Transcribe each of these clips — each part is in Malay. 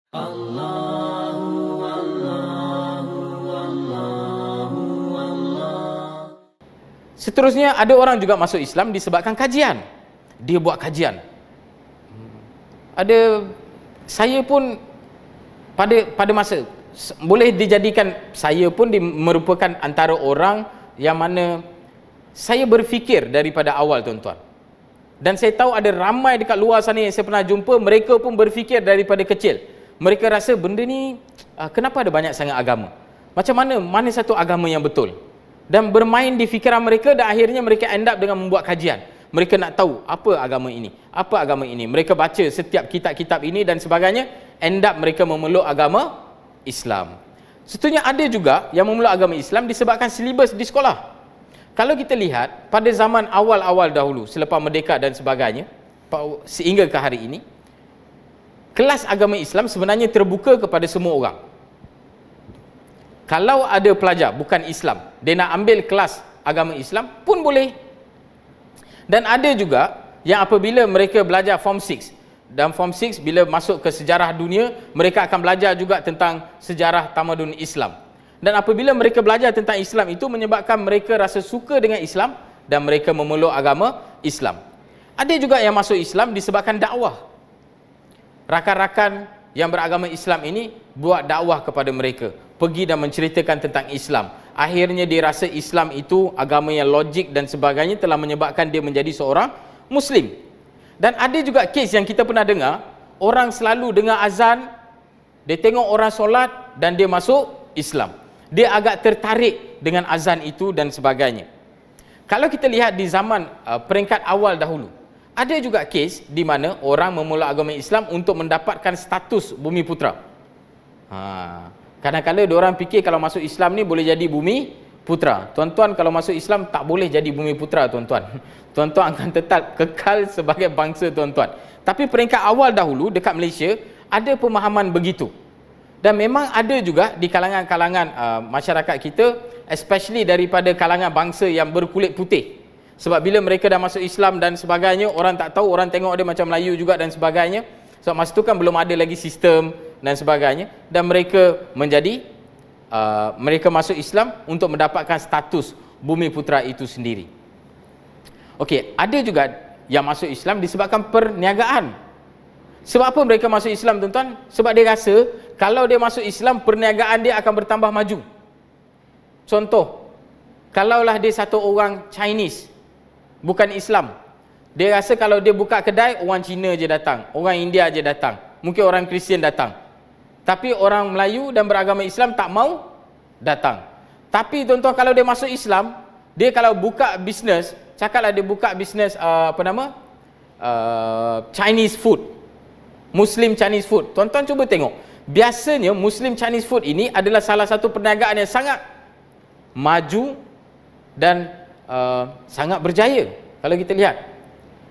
Allahu Allahu Allahu Allah. Seterusnya ada orang juga masuk Islam disebabkan kajian. Dia buat kajian. Saya pun pada masa boleh dijadikan saya pun merupakan antara orang yang mana saya berfikir daripada awal, tuan-tuan. Dan saya tahu ada ramai dekat luar sana yang saya pernah jumpa, mereka pun berfikir daripada kecil. Mereka rasa benda ni kenapa ada banyak sangat agama? Macam mana satu agama yang betul? Dan bermain di fikiran mereka, dan akhirnya mereka end up dengan membuat kajian. Mereka nak tahu apa agama ini, apa agama ini. Mereka baca setiap kitab-kitab ini dan sebagainya, end up mereka memeluk agama Islam. Seterusnya ada juga yang memeluk agama Islam disebabkan silibus di sekolah. Kalau kita lihat pada zaman awal-awal dahulu, selepas merdeka dan sebagainya, sehingga ke hari ini, kelas agama Islam sebenarnya terbuka kepada semua orang. Kalau ada pelajar bukan Islam, dia nak ambil kelas agama Islam pun boleh. Dan ada juga yang apabila mereka belajar form 6, dan form 6 bila masuk ke sejarah dunia, mereka akan belajar juga tentang sejarah tamadun Islam. Dan apabila mereka belajar tentang Islam, itu menyebabkan mereka rasa suka dengan Islam dan mereka memeluk agama Islam. Ada juga yang masuk Islam disebabkan dakwah. Rakan-rakan yang beragama Islam ini buat dakwah kepada mereka, pergi dan menceritakan tentang Islam. Akhirnya dia rasa Islam itu agama yang logik dan sebagainya, telah menyebabkan dia menjadi seorang Muslim. Dan ada juga kes yang kita pernah dengar, orang selalu dengar azan, dia tengok orang solat dan dia masuk Islam. Dia agak tertarik dengan azan itu dan sebagainya. Kalau kita lihat di zaman peringkat awal dahulu, ada juga kes di mana orang memeluk agama Islam untuk mendapatkan status bumi putera. Kadang-kadang diorang fikir kalau masuk Islam ni boleh jadi bumi putera. Tuan-tuan, kalau masuk Islam tak boleh jadi bumi putera, tuan-tuan. Tuan-tuan akan tetap kekal sebagai bangsa, tuan-tuan. Tapi peringkat awal dahulu dekat Malaysia ada pemahaman begitu. Dan memang ada juga di kalangan-kalangan masyarakat kita, especially daripada kalangan bangsa yang berkulit putih. Sebab bila mereka dah masuk Islam dan sebagainya, orang tak tahu, orang tengok dia macam Melayu juga dan sebagainya. Sebab masa tu kan belum ada lagi sistem dan sebagainya. Dan mereka mereka masuk Islam untuk mendapatkan status bumi putera itu sendiri. Okey, ada juga yang masuk Islam disebabkan perniagaan. Sebab apa mereka masuk Islam, tuan-tuan? Sebab dia rasa kalau dia masuk Islam, perniagaan dia akan bertambah maju. Contoh, kalaulah dia satu orang Chinese, bukan Islam, dia rasa kalau dia buka kedai, orang Cina je datang, orang India je datang, mungkin orang Kristian datang. Tapi orang Melayu dan beragama Islam tak mau datang. Tapi tuan-tuan, kalau dia masuk Islam, dia kalau buka bisnes, cakaplah dia buka bisnes Chinese food, Muslim Chinese food. Tuan-tuan cuba tengok, biasanya Muslim Chinese food ini adalah salah satu perniagaan yang sangat maju dan sangat berjaya kalau kita lihat.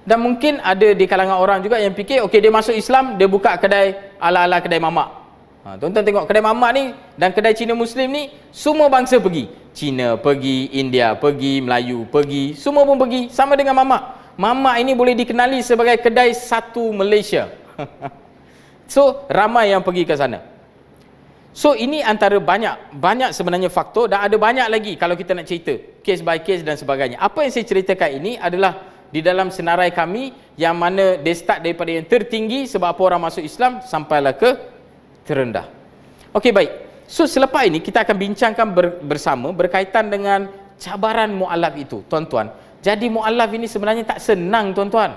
Dan mungkin ada di kalangan orang juga yang fikir, okey, dia masuk Islam, dia buka kedai ala-ala kedai mamak. Tuan-tuan tengok kedai mamak ni dan kedai Cina Muslim ni, semua bangsa pergi. Cina pergi, India pergi, Melayu pergi, semua pun pergi, sama dengan mamak. Mamak ini boleh dikenali sebagai kedai satu Malaysia. So ramai yang pergi ke sana. So ini antara banyak sebenarnya faktor, dan ada banyak lagi kalau kita nak cerita case by case dan sebagainya. Apa yang saya ceritakan ini adalah di dalam senarai kami, yang mana dia start daripada yang tertinggi sebab apa orang masuk Islam sampailah ke terendah. Okey, baik. So selepas ini kita akan bincangkan bersama berkaitan dengan cabaran mu'alaf itu, tuan-tuan. Jadi mu'alaf ini sebenarnya tak senang, tuan-tuan.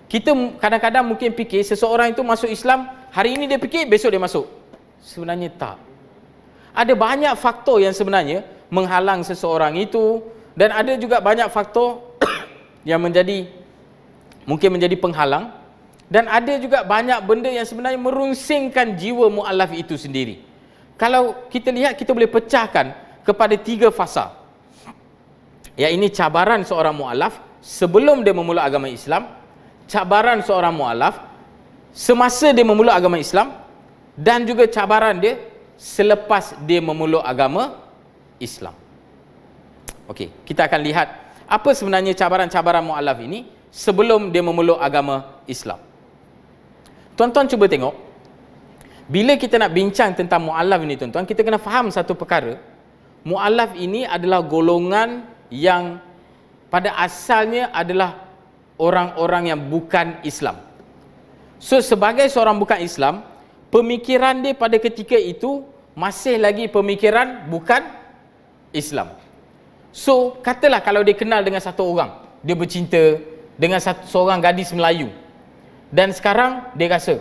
Kita kadang-kadang mungkin fikir seseorang itu masuk Islam, hari ini dia fikir, besok dia masuk. Sebenarnya tak. Ada banyak faktor yang sebenarnya menghalang seseorang itu, dan ada juga banyak faktor yang mungkin menjadi penghalang, dan ada juga banyak benda yang sebenarnya merunsingkan jiwa mu'alaf itu sendiri. Kalau kita lihat, kita boleh pecahkan kepada 3 fasa. Ya, ini cabaran seorang mu'alaf sebelum dia memeluk agama Islam, cabaran seorang mu'alaf semasa dia memeluk agama Islam, dan juga cabaran dia selepas dia memeluk agama Islam. Okey, kita akan lihat apa sebenarnya cabaran-cabaran mu'alaf ini sebelum dia memeluk agama Islam. Tuan-tuan cuba tengok, Bila kita nak bincang tentang mu'allaf ini tuan-tuan, kita kena faham satu perkara. Mu'allaf ini adalah golongan yang pada asalnya adalah orang-orang yang bukan Islam. So sebagai seorang bukan Islam, pemikiran dia pada ketika itu masih lagi pemikiran bukan Islam. So katalah kalau dia kenal dengan satu orang, dia bercinta dengan seorang gadis Melayu, dan sekarang dia rasa,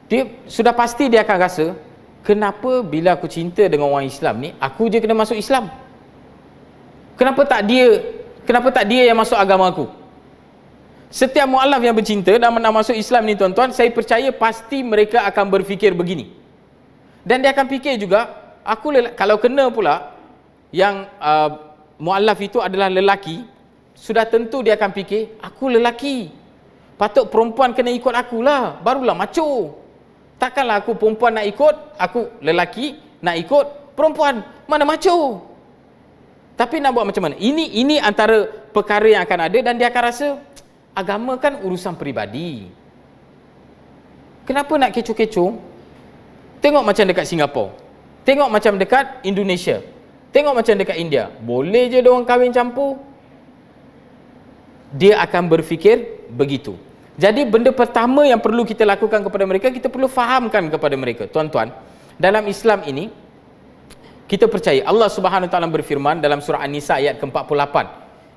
dia sudah pasti dia akan rasa, kenapa bila aku cinta dengan orang Islam ni, aku je kena masuk Islam? Kenapa tak dia yang masuk agama aku? Setiap mu'allaf yang bercinta dan nak masuk Islam ni tuan-tuan, saya percaya pasti mereka akan berfikir begini. Dan dia akan fikir juga, kalau kena pula yang mu'allaf itu adalah lelaki, sudah tentu dia akan fikir, aku lelaki, patut perempuan kena ikut akulah, barulah macho. Takkanlah aku perempuan nak ikut, aku lelaki nak ikut perempuan, mana macho. Tapi nak buat macam mana? Ini antara perkara yang akan ada, dan dia akan rasa agama kan urusan peribadi. Kenapa nak kecoh-kecoh? Tengok macam dekat Singapura, tengok macam dekat Indonesia, tengok macam dekat India. Boleh je diorang kahwin campur. Dia akan berfikir begitu. Jadi benda pertama yang perlu kita lakukan kepada mereka, kita perlu fahamkan kepada mereka, tuan-tuan, dalam Islam ini kita percaya Allah Subhanahu Wa Taala berfirman dalam surah An-Nisa ayat ke-48,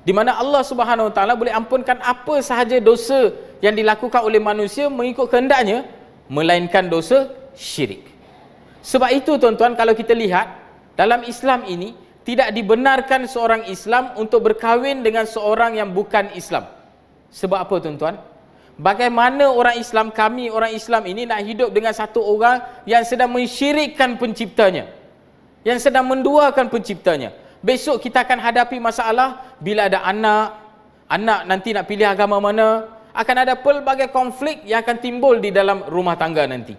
di mana Allah Subhanahu Wa Taala boleh ampunkan apa sahaja dosa yang dilakukan oleh manusia mengikut kehendaknya, melainkan dosa syirik. Sebab itu tuan-tuan, kalau kita lihat dalam Islam ini tidak dibenarkan seorang Islam untuk berkahwin dengan seorang yang bukan Islam. Sebab apa tuan-tuan? Bagaimana orang Islam, kami orang Islam ini nak hidup dengan satu orang yang sedang mensyirikkan penciptanya, yang sedang menduakan penciptanya? Besok kita akan hadapi masalah bila ada anak nanti nak pilih agama mana, akan ada pelbagai konflik yang akan timbul di dalam rumah tangga nanti.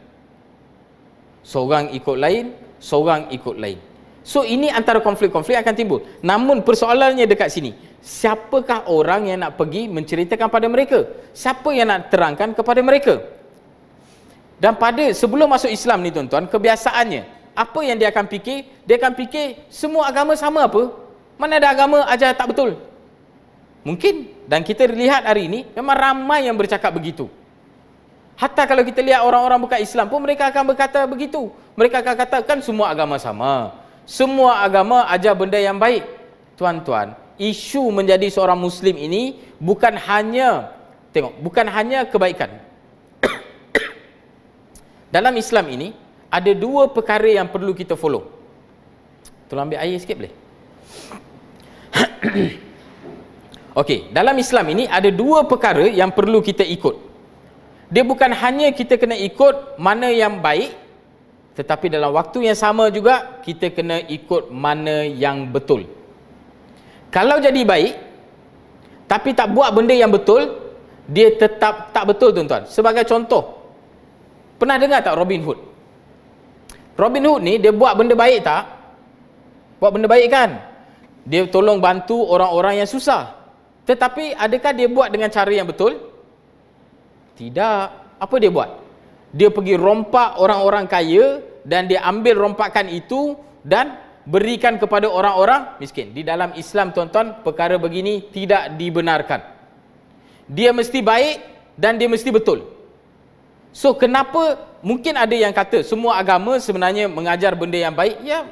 Seorang ikut lain, seorang ikut lain. So ini antara konflik-konflik akan timbul. Namun persoalannya dekat sini, siapakah orang yang nak pergi menceritakan pada mereka? Siapa yang nak terangkan kepada mereka? Dan pada sebelum masuk Islam ni tuan-tuan, kebiasaannya apa yang dia akan fikir? Dia akan fikir semua agama sama apa? Mana ada agama ajar tak betul? Mungkin. Dan kita lihat hari ini memang ramai yang bercakap begitu. Hatta kalau kita lihat orang-orang bukan Islam pun mereka akan berkata begitu. Mereka akan katakan semua agama sama, semua agama ajar benda yang baik. Tuan-tuan, isu menjadi seorang Muslim ini bukan hanya kebaikan. Dalam Islam ini ada dua perkara yang perlu kita follow. Tolong ambil air sikit boleh? Okey, dalam Islam ini ada dua perkara yang perlu kita ikut. Dia bukan hanya kita kena ikut mana yang baik, tetapi dalam waktu yang sama juga kita kena ikut mana yang betul. Kalau jadi baik tapi tak buat benda yang betul, dia tetap tak betul tuan-tuan. Sebagai contoh, pernah dengar tak Robin Hood? Robin Hood ni dia buat benda baik tak? Buat benda baik kan? Dia tolong bantu orang-orang yang susah. Tetapi adakah dia buat dengan cara yang betul? Tidak. Apa dia buat? Dia pergi rompak orang-orang kaya dan dia ambil rompakan itu dan berikan kepada orang-orang miskin. Di dalam Islam tuan-tuan, perkara begini tidak dibenarkan. Dia mesti baik dan dia mesti betul. So kenapa mungkin ada yang kata semua agama sebenarnya mengajar benda yang baik? Ya,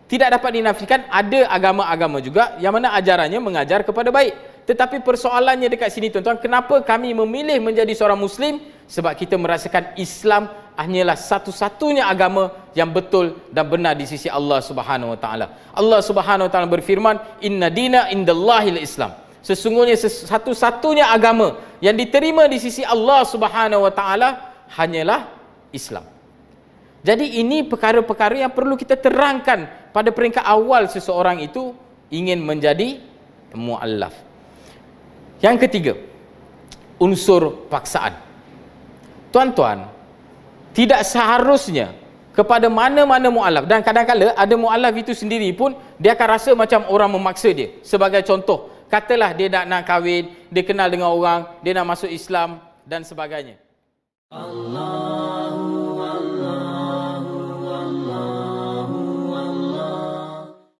tidak dapat dinafikan ada agama-agama juga yang mana ajarannya mengajar kepada baik. Tetapi persoalannya dekat sini tuan-tuan, kenapa kami memilih menjadi seorang Muslim? Sebab kita merasakan Islam hanyalah satu-satunya agama yang betul dan benar di sisi Allah Subhanahu Wa Taala. Allah Subhanahu Wa Taala berfirman, Inna dina indallahil Islam. Sesungguhnya satu-satunya agama yang diterima di sisi Allah Subhanahu Wa Taala hanyalah Islam. Jadi ini perkara-perkara yang perlu kita terangkan pada peringkat awal seseorang itu ingin menjadi mu'allaf. Yang ketiga, unsur paksaan. Tuan-tuan, tidak seharusnya kepada mana-mana mu'allaf, dan kadang-kadang ada mu'allaf itu sendiri pun dia akan rasa macam orang memaksa dia. Sebagai contoh, katalah dia nak kahwin, dia kenal dengan orang, dia nak masuk Islam dan sebagainya. Allah